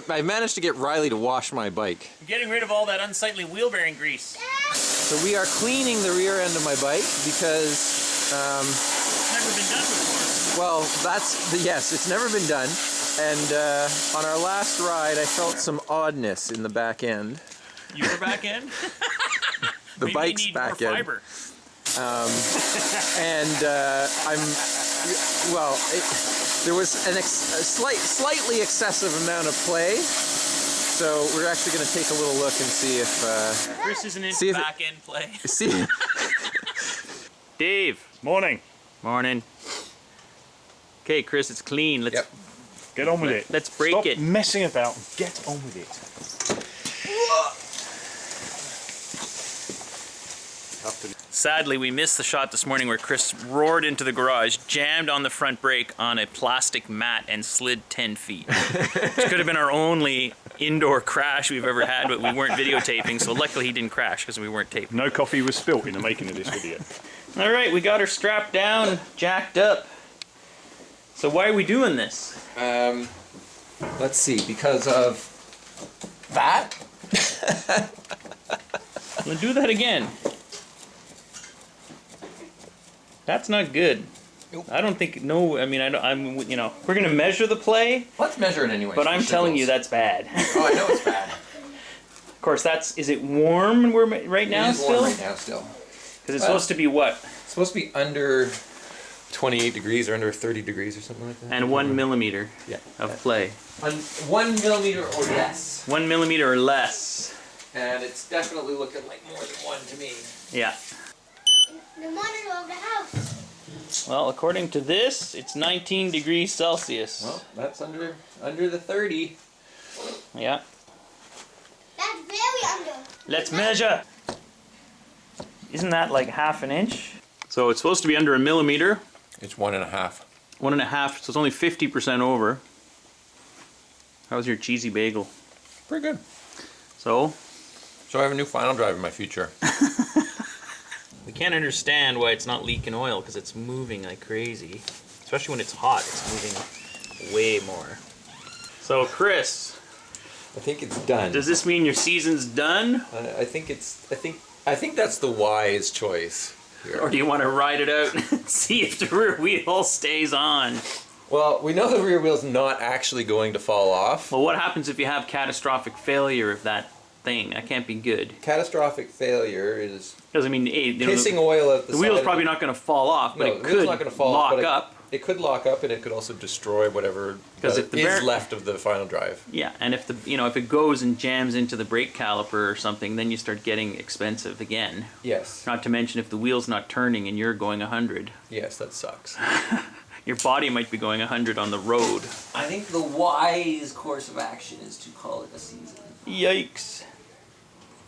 I've managed to get Riley to wash my bike. I'm getting rid of all that unsightly wheel bearing grease. So we are cleaning the rear end of my bike because it's never been done before. Well, yes, it's never been done. And on our last ride, I felt some oddness in the back end. Your back end? The bike's back end. Fiber. There was a slightly excessive amount of play, so we're actually going to take a little look and see if Chris isn't into back end play. Dave, morning. Morning. Okay, Chris, it's clean. Let's get on with it. Let's break it. Stop messing about. Get on with it. Sadly, we missed the shot this morning where Chris roared into the garage, jammed on the front brake on a plastic mat, and slid 10 feet. Which could have been our only indoor crash we've ever had, but we weren't videotaping, so luckily he didn't crash because we weren't taping. No coffee was spilt in the making of this video. All right, we got her strapped down, jacked up. So why are we doing this? Let's see, because of that? I'm gonna do that again. That's not good. Nope. I don't think, no, I mean, you know, we're going to measure the play. Let's measure it anyway. But I'm telling you that's bad. Oh, I know it's bad. Of course, is it warm right now still? It is warm right now still. Because it's supposed to be what? It's supposed to be under 28 degrees or under 30 degrees or something like that. And 1 millimeter of play. 1 millimeter or less. 1 millimeter or less. And it's definitely looking like more than 1 to me. Yeah. The monitor of the house. Well, according to this, it's 19 degrees Celsius. Well, that's under the 30. Yeah. That's very under. Let's measure. Isn't that like half an inch? So it's supposed to be under a millimeter. It's 1.5. 1.5, so it's only 50% over. How's your cheesy bagel? Pretty good. So I have a new final drive in my future. We can't understand why it's not leaking oil because it's moving like crazy. Especially when it's hot, it's moving way more. So Chris, I think it's done. does this mean your season's done? I think that's the wise choice here. Or do you want to ride it out and see if the rear wheel stays on? Well, we know the rear wheel's not actually going to fall off. Well, what happens if you have catastrophic failure of that thing? That can't be good. Catastrophic failure is Because I mean, pissing oil at the wheel's probably not going to fall off, but it could lock up. It could lock up, and it could also destroy whatever is left of the final drive. Yeah, and if if it goes and jams into the brake caliper or something, then you start getting expensive again. Yes. Not to mention if the wheel's not turning and you're going 100. Yes, that sucks. Your body might be going 100 on the road. I think the wise course of action is to call it a season. Yikes.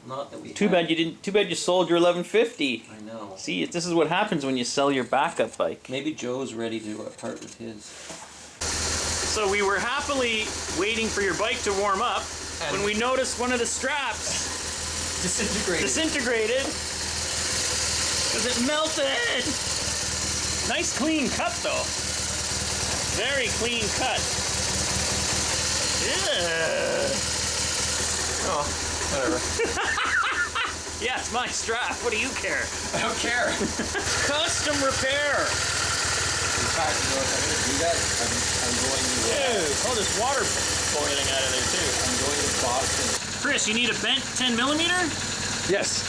Not that we. Too bad you sold your 1150. I know. See, this is what happens when you sell your backup bike. Maybe Joe's ready to part with his. So we were happily waiting for your bike to warm up when we noticed one of the straps disintegrated because it melted. Nice clean cut though. Very clean cut. Yeah. Oh, whatever. Yeah, it's my strap. What do you care? I don't care. Custom repair. In fact, you know what I'm going to do that? I'm going to... Oh, there's water boiling out of there too. I'm going to Boston. Chris, you need a bent 10 millimeter? Yes.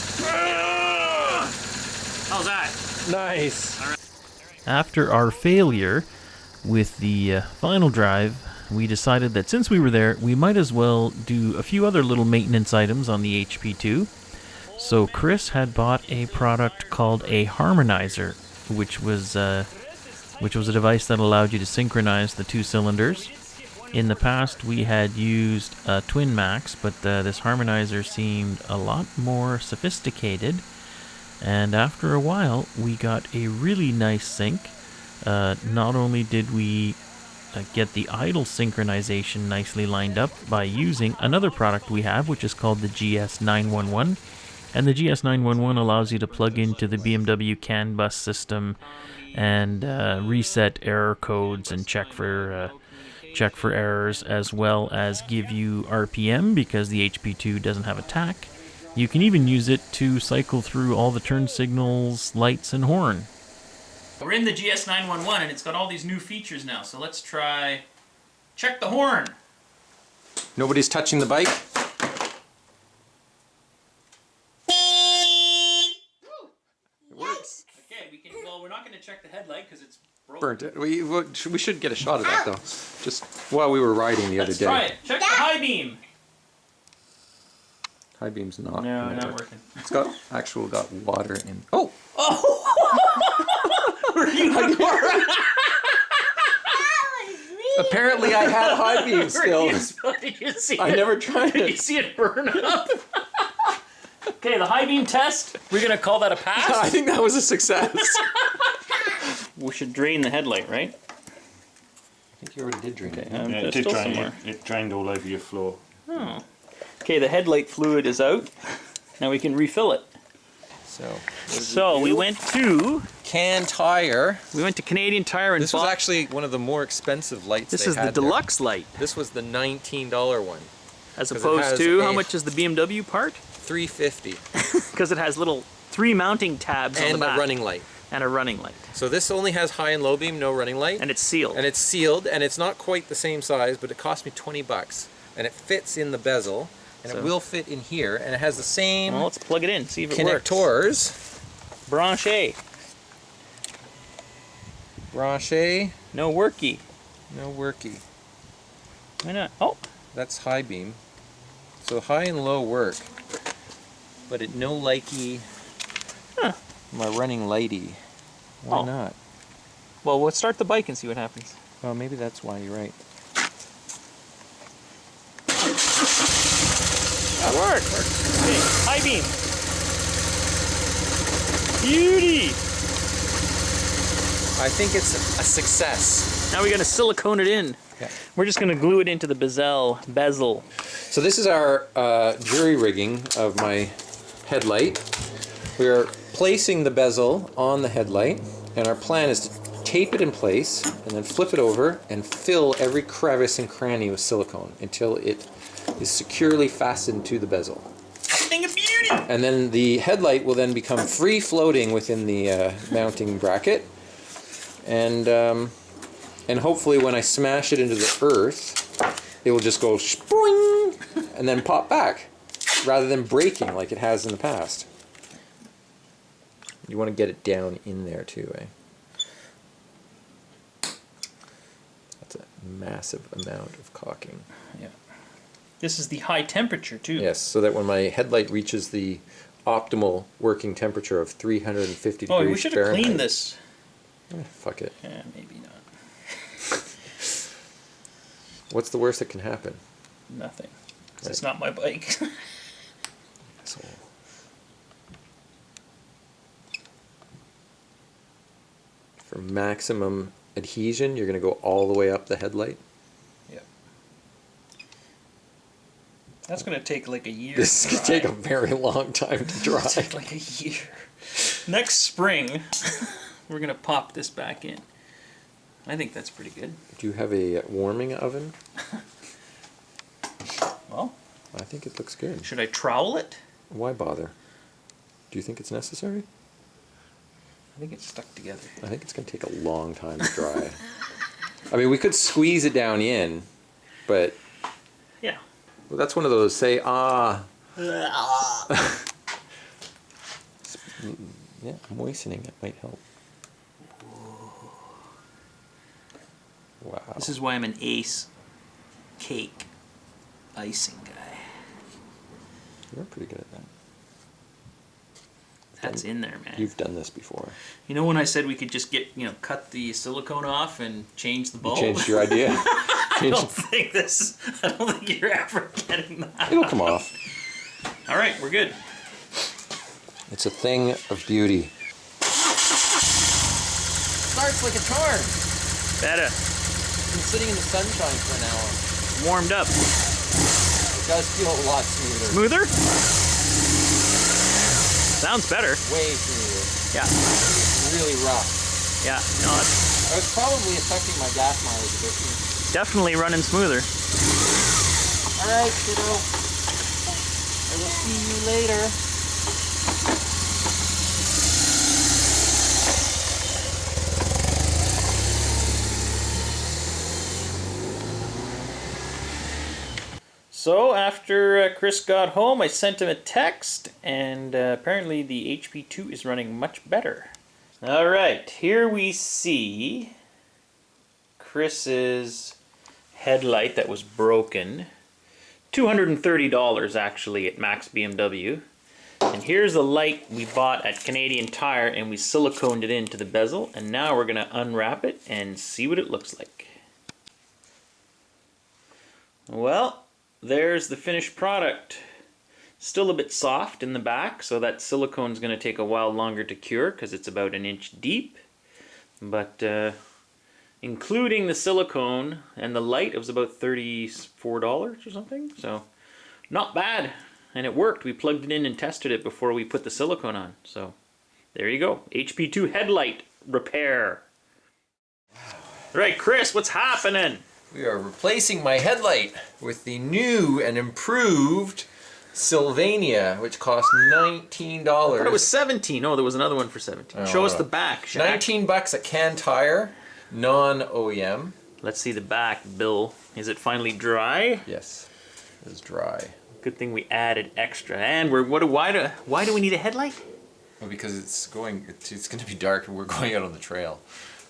How's that? Nice. All right. After our failure with the final drive, we decided that since we were there, we might as well do a few other little maintenance items on the HP2. So Chris had bought a product called a harmonizer, which was a device that allowed you to synchronize the two cylinders. In the past, we had used Twin Max, but this harmonizer seemed a lot more sophisticated. And after a while, we got a really nice sync. Not only did we get the idle synchronization nicely lined up by using another product we have, which is called the GS911. And the GS911 allows you to plug into the BMW CAN bus system and reset error codes and check for errors, as well as give you RPM because the HP2 doesn't have a tach. You can even use it to cycle through all the turn signals, lights, and horn. We're in the GS911 and it's got all these new features now, so let's try check the horn. Nobody's touching the bike? Yes. Okay, well, we're not going to check the headlight because it's broken. Burnt it. We should get a shot of that though. Just while we were riding the other day. Let's try it. Check the high beam. High beam's not. No, gonna not work. working. It's got water in. Oh! Were you That was me. Apparently I had high beam still. Did you see I it? never tried Did you it. see it burn up? Okay, the high beam test. We're gonna call that a pass. I think that was a success. We should drain the headlight, right? I think you already did drink it. Yeah, There's it did still drain. some more. It drained all over your floor. Oh. Okay, the headlight fluid is out. Now we can refill it. So we went to Can Tire. Canadian Tire and This was bought. actually one of the more expensive lights. This they is the had there. deluxe light, This was the $19 one. as 'Cause it opposed has to how a- much is the BMW part? $350 Because it has little 3 mounting tabs on the and back a running light. and a running light, So this only has high and low beam, no running light. and it's sealed. And it's sealed, and it's not quite the same size, but it cost me $20, and it fits in the bezel, and So- it will fit in here, and it has the same Well, let's plug it in, see if it works. connectors. Branche, Branche, no worky. no worky. Why not? Oh, That's high beam. So high and low work, but it no likey. Huh. My running lighty. Why Oh. not? well, let's start the bike and see what happens. Oh, maybe that's why you're right. That worked. Okay, high beam. Beauty. I think it's a success. Now we gotta silicone it in. Yeah. We're just gonna glue it into the bezel. So this is our jury rigging of my headlight. We are placing the bezel on the headlight, and our plan is to tape it in place and then flip it over and fill every crevice and cranny with silicone until it is securely fastened to the bezel. Thing of beauty. And then the headlight will then become free floating within the mounting bracket, and hopefully when I smash it into the earth, it will just go spring and then pop back, rather than breaking like it has in the past. You want to get it down in there too, eh? That's a massive amount of caulking. Yeah. This is the high temperature too. Yes, so that when my headlight reaches the optimal working temperature of 350 Oh, degrees we should have Fahrenheit. cleaned this. Fuck it. Yeah, maybe not. What's the worst that can happen? Nothing. 'Cause Right. It's not my bike. Asshole. For maximum adhesion, you're going to go all the way up the headlight. Yeah. That's gonna take like a year. This to could take a dry. very long time to dry. Take like a year. Next spring, we're gonna pop this back in. I think that's pretty good. Do you have a warming oven? Well, I think it looks good. should I trowel it? Why bother? Do you think it's necessary? I think it's stuck together. I think it's going to take a long time to dry. I mean, we could squeeze it down in, but Yeah. well, that's one of those say, ah. Yeah, moistening it might help. Wow. This is why I'm an ace cake icing guy. You're pretty good at that. That's in there, man. You've done this before. You know when I said we could just get, cut the silicone off and change the bulb? You changed your idea. I don't think you're ever getting that. It'll come off. All right, we're good. It's a thing of beauty. Starts like a charm. Better. You can sitting in the sunshine for an hour. Warmed up. It does feel a lot smoother. Smoother? Sounds better. Way smoother. Yeah. Really rough. Yeah. No, it's I was probably affecting my gas mileage a bit too. definitely running smoother. Alright, kiddo. I will see you later. So after Chris got home, I sent him a text, and apparently the HP2 is running much better. All right, here we see Chris's headlight that was broken. $230 actually at Max BMW. And here's the light we bought at Canadian Tire, and we siliconed it into the bezel, and now we're gonna unwrap it and see what it looks like. Well, there's the finished product. Still a bit soft in the back, so that silicone's going to take a while longer to cure because it's about an inch deep. But including the silicone and the light, it was about $34 or something. So not bad. And it worked. We plugged it in and tested it before we put the silicone on. So there you go. HP2 headlight repair. Right, Chris, what's happening? We are replacing my headlight with the new and improved Sylvania, which cost $19. I thought it was 17. Oh, there was another one for 17. Show us the back, Shaq. 19 bucks at Can Tire, non-OEM. Let's see the back, Bill. Is it finally dry? Yes, it is dry. Good thing we added extra. And why do we need a headlight? Well, because it's going to be dark and we're going out on the trail.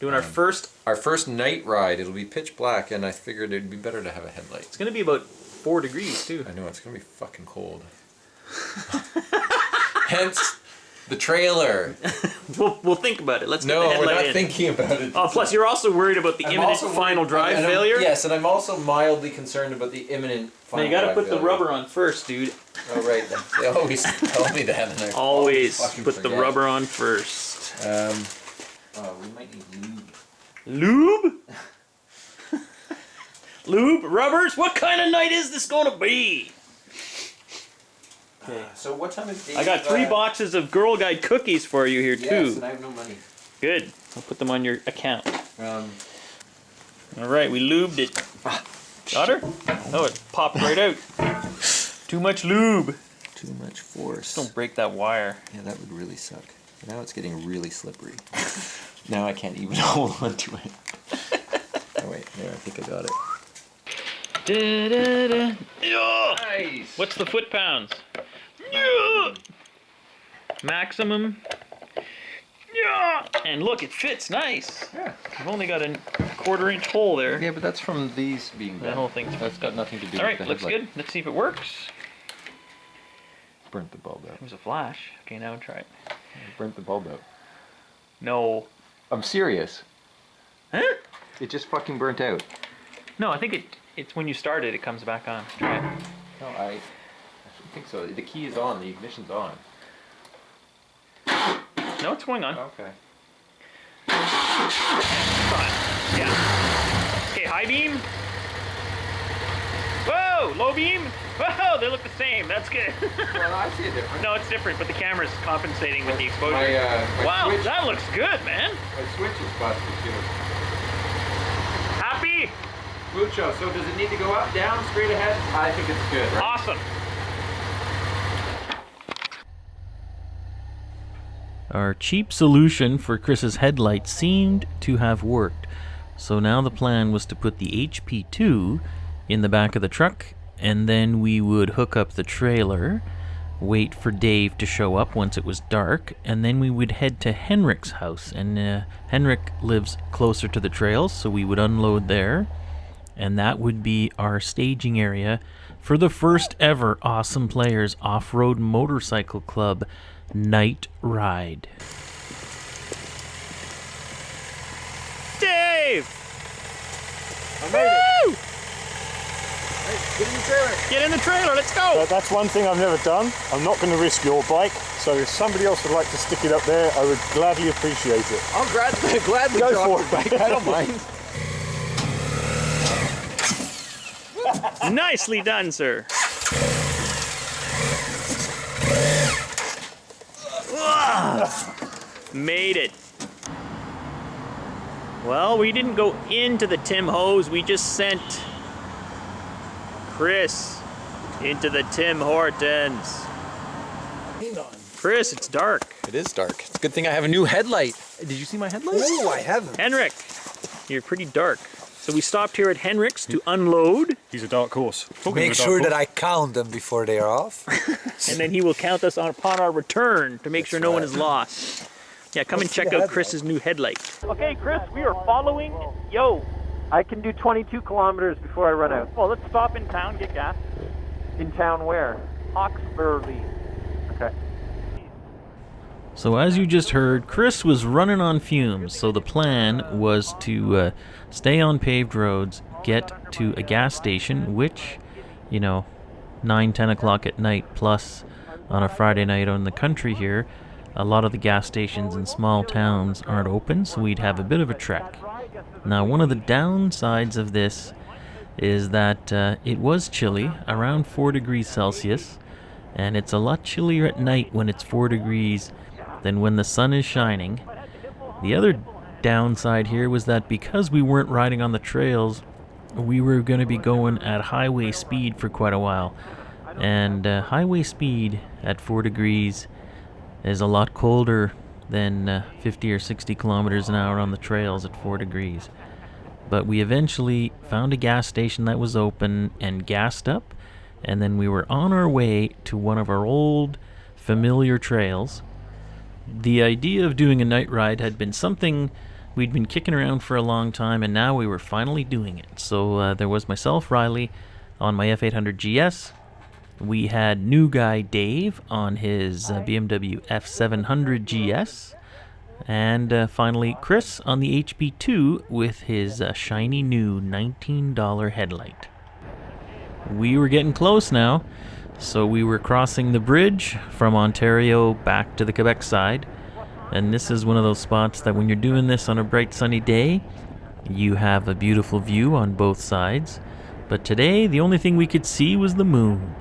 Doing our first night ride. It'll be pitch black, and I figured it'd be better to have a headlight. It's gonna be about 4 degrees too. I know, it's gonna be fucking cold. Hence the trailer. We'll think about it. Let's get the No, headlight we're not in. thinking about it. Oh, plus you're also worried about the I'm imminent also final worried- drive and I'm- failure. Yes, and I'm also mildly concerned about the imminent Now final you gotta drive put the failure. rubber on first, dude. Oh, right. They always tell me that. And I Always fucking put the forget. rubber on first. We might need lube. Lube? Lube? Rubbers? What kind of night is this gonna be? Okay. So what time is Dave? I got 3 boxes of Girl Guide cookies for you here Yes, too. and I have no money. Good. I'll put them on your account. Um, Alright, we lubed it. Got her? Oh, it popped right out. Too much lube. too much force. Don't break that wire. Yeah, that would really suck. Now it's getting really slippery. Now I can't even hold on to it. Oh wait, there, I think I got it. Da-da-da. Yeah. Nice! What's the foot pounds? Yeah. Maximum. Yeah. And look, it fits nice. Yeah. I've only got a 1/4 inch hole there. Yeah, but that's from these being That done. whole thing's That's got nothing to do all with right. the Looks headlight. good. Let's see if it works. Burnt the bulb out. There's a flash. Okay, now try it. Burnt the bulb out. No. I'm serious. Huh? It just fucking burnt out. No, I think it's when you start it, it comes back on. Try it. No, I think so. The key is on. The ignition's on. No, it's going on. Okay. Fine. Yeah. Okay, high beam. Whoa, low beam. Whoa, they look the same. That's good. Well, I see a difference. No, it's different, but the camera's compensating with the exposure. My Wow, switch, that looks good, man. my switch is busted too. Happy? Mucho. So does it need to go up, down, straight ahead? I think it's good, right? Awesome. Our cheap solution for Chris's headlight seemed to have worked. So now the plan was to put the HP2 in the back of the truck, and then we would hook up the trailer, wait for Dave to show up once it was dark, and then we would head to Henrik's house. And Henrik lives closer to the trails, so we would unload there, and that would be our staging area for the first ever Awesome Players Off-Road Motorcycle Club night ride. Dave! I made it. Woo! Get in the trailer. Get in the trailer, let's go! But that's one thing I've never done. I'm not going to risk your bike. So if somebody else would like to stick it up there, I would gladly appreciate it. I'll gladly Go drop for your it. bike. I don't mind. Nicely done, sir. Made it. Well, we didn't go into the Tim Hose, we just sent Chris into the Tim Hortons. Chris, it's dark. It is dark. It's a good thing I have a new headlight. Did you see my headlight? Oh, I haven't. Henrik, you're pretty dark. So we stopped here at Henrik's to unload. He's a dark horse. Make sure that I count them before they are off. And then he will count us upon our return to make sure no one is lost. Yeah, come and check out Chris's new headlight. Okay, Chris, we are following. Yo, I can do 22 kilometers before I run out. well, let's stop in town, get gas. In town where? Hawkesbury. Okay. So as you just heard, Chris was running on fumes, so the plan was to stay on paved roads, get to a gas station, which, 9, 10 o'clock at night, plus on a Friday night on the country here, a lot of the gas stations in small towns aren't open, so we'd have a bit of a trek. Now, one of the downsides of this is that it was chilly, around 4 degrees Celsius, and it's a lot chillier at night when it's 4 degrees than when the sun is shining. The other downside here was that because we weren't riding on the trails, we were going to be going at highway speed for quite a while. And highway speed at 4 degrees is a lot colder than 50 or 60 kilometers an hour on the trails at 4 degrees. But we eventually found a gas station that was open and gassed up, and then we were on our way to one of our old familiar trails. The idea of doing a night ride had been something we'd been kicking around for a long time, and now we were finally doing it. So there was myself, Riley, on my F800GS. We had new guy Dave on his BMW F700GS. And finally Chris on the HP2 with his shiny new $19 headlight. We were getting close now, so we were crossing the bridge from Ontario back to the Quebec side. And this is one of those spots that when you're doing this on a bright sunny day, you have a beautiful view on both sides. But today, the only thing we could see was the moon.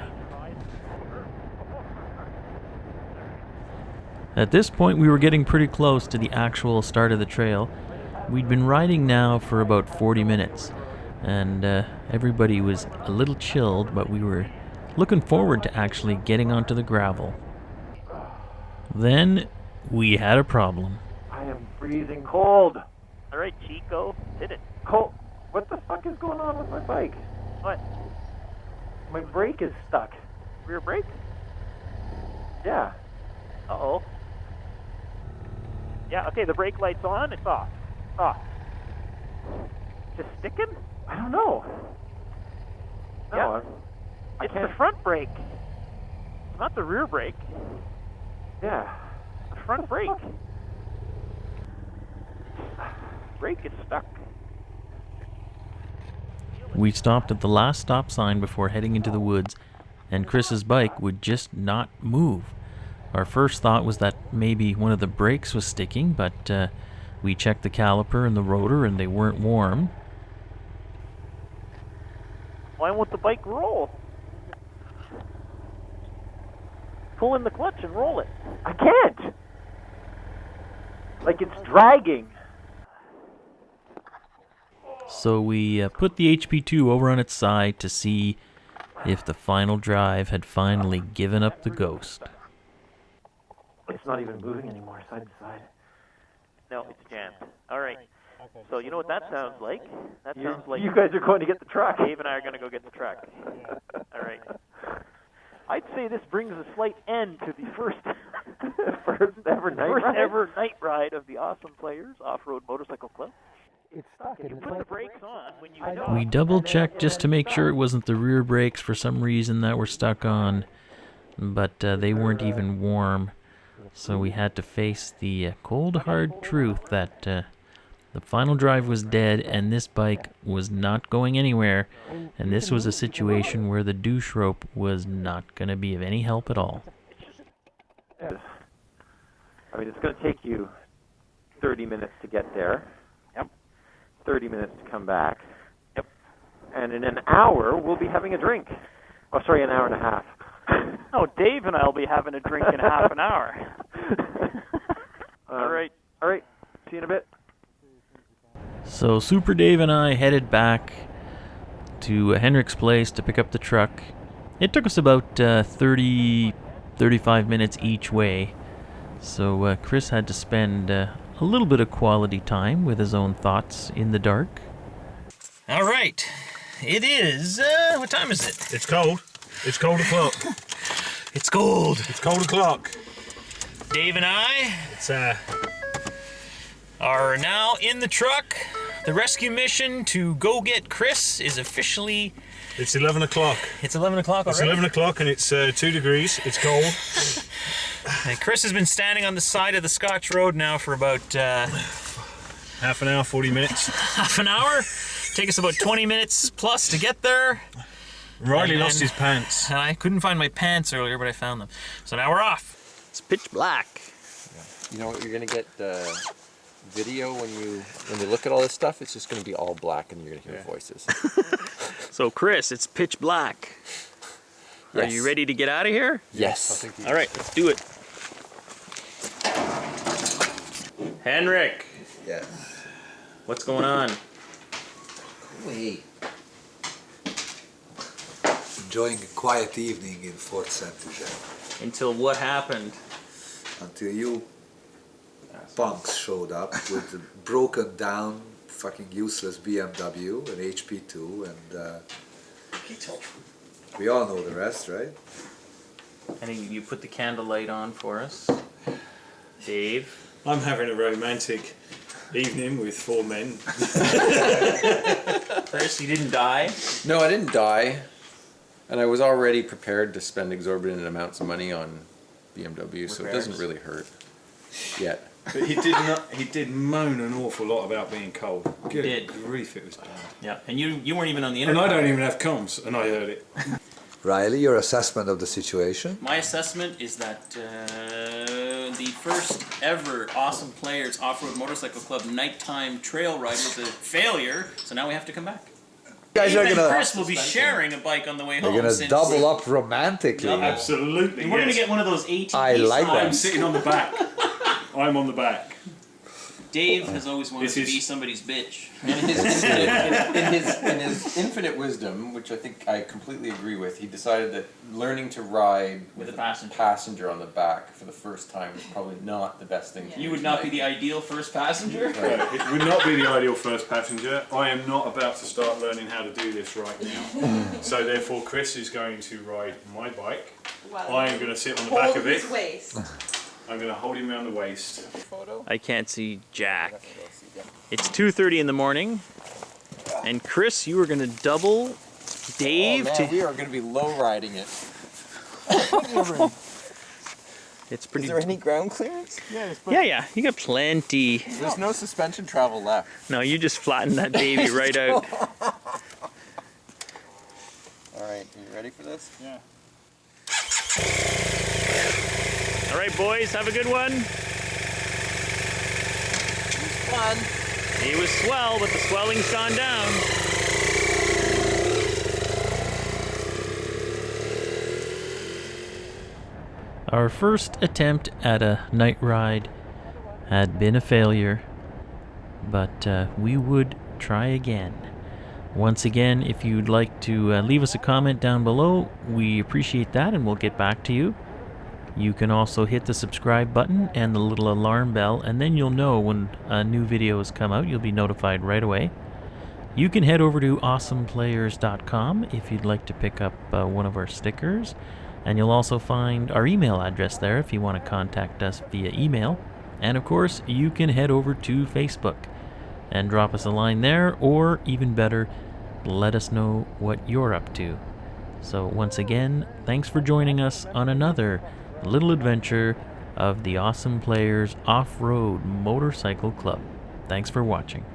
At this point, we were getting pretty close to the actual start of the trail. We'd been riding now for about 40 minutes, and everybody was a little chilled, but we were looking forward to actually getting onto the gravel. Then we had a problem. I am freezing cold. All right, Chico, hit it. Cold. What the fuck is going on with my bike? What? My brake is stuck. Rear brake? Yeah. Uh-oh. Yeah, okay, the brake light's on, it's off. Off. Just sticking? I don't know. No, Yeah. I It's can't. the front brake. Not the rear brake. Yeah. The front brake. Brake is stuck. We stopped at the last stop sign before heading into the woods, and Chris's bike would just not move. Our first thought was that maybe one of the brakes was sticking, but we checked the caliper and the rotor and they weren't warm. Why won't the bike roll? Pull in the clutch and roll it. I can't. Like it's dragging. So we put the HP2 over on its side to see if the final drive had finally given up the ghost. It's not even moving anymore, side to side. No, it's jammed. All right. So you know what that sounds like? That sounds like You guys are going to get the truck. Dave and I are going to go get the truck. All right. I'd say this brings a slight end to the first ever night ride of the Awesome Players Off-Road Motorcycle Club. It's stuck. You put the brakes on when you We double checked just to make sure it wasn't the rear brakes for some reason that were stuck on, but they weren't even warm. So we had to face the cold hard truth that the final drive was dead and this bike was not going anywhere, and this was a situation where the douche rope was not going to be of any help at all. I mean, it's going to take you 30 minutes to get there. Yep. 30 minutes to come back. Yep. And in an hour, we'll be having a drink. Oh, sorry, an hour and a half. Oh, Dave and I will be having a drink in half an hour. All right. See you in a bit. So Super Dave and I headed back to Henrik's place to pick up the truck. It took us about 35 minutes each way. So Chris had to spend a little bit of quality time with his own thoughts in the dark. All right. It is, what time is it? It's cold. It's cold o'clock. It's cold. It's cold o'clock. Dave and I It's are now in the truck. The rescue mission to go get Chris is officially... It's 11 o'clock. It's 11 o'clock already? It's 11 o'clock and it's 2 degrees. It's cold. And Chris has been standing on the side of the Scotch Road now for about... Half an hour, 40 minutes. half an hour. Take us about 20 minutes plus to get there. Riley lost his pants. And I couldn't find my pants earlier, but I found them. So now we're off. It's pitch black. You know what? You're gonna get video when you look at all this stuff. It's just gonna be all black, and you're gonna hear voices. So, Chris, it's pitch black. Are Yes. you ready to get out of here? Yes. All right, let's do it. Henrik, Yes. what's going on? Wait. Enjoying a quiet evening in Fort Saint-Eugène Until what happened? until you punks showed up with a broken down, fucking useless BMW, an HP2, and we all know the rest, right? And you put the candlelight on for us. Dave. I'm having a romantic evening with 4 men. Chris, you didn't die? No, I didn't die, and I was already prepared to spend exorbitant amounts of money on BMW, so it doesn't really hurt yet. But he did moan an awful lot about being cold. Good did. grief, it was bad. Yeah, and you weren't even on the And internet. I don't even have comms, and I heard it. Riley, your assessment of the situation? My assessment is that the first ever Awesome Players Off-Road Motorcycle Club nighttime trail ride was a failure, so now we have to come back. You guys are Even gonna, Chris will be sharing a bike on the way home. you're gonna since double up romantically. Absolutely. We're gonna get one of those ATV I like that. I'm sitting on the back. I'm on the back. Dave has always wanted This to is- be somebody's bitch. In his infinite wisdom, which I think I completely agree with, he decided that learning to ride With a passenger. passenger on the back for the first time is probably not the best thing to do. You would not be the ideal first passenger. It would not be the ideal first passenger. I am not about to start learning how to do this right now. So therefore Chris is going to ride my bike. I am going to sit on the back of it. His waist. I'm going to hold him around the waist. I can't see Jack. It's 2:30 in the morning, and Chris, you were gonna double Dave we are going to be low riding it. It's pretty. Is there any ground clearance? Yeah, you got plenty. There's no suspension travel left. No, you just flattened that baby right out. All right, are you ready for this? Yeah. All right, boys, have a good one. Fun. He was swell, but the swelling's gone down. Our first attempt at a night ride had been a failure, but we would try again. Once again, if you'd like to leave us a comment down below, we appreciate that and we'll get back to you. You can also hit the subscribe button and the little alarm bell, and then you'll know when new videos come out. You'll be notified right away. You can head over to awesomeplayers.com if you'd like to pick up one of our stickers, and you'll also find our email address there if you want to contact us via email. And of course, you can head over to Facebook and drop us a line there, or even better, let us know what you're up to. So once again, thanks for joining us on another little adventure of the Awesome Players Off-Road Motorcycle Club. Thanks for watching.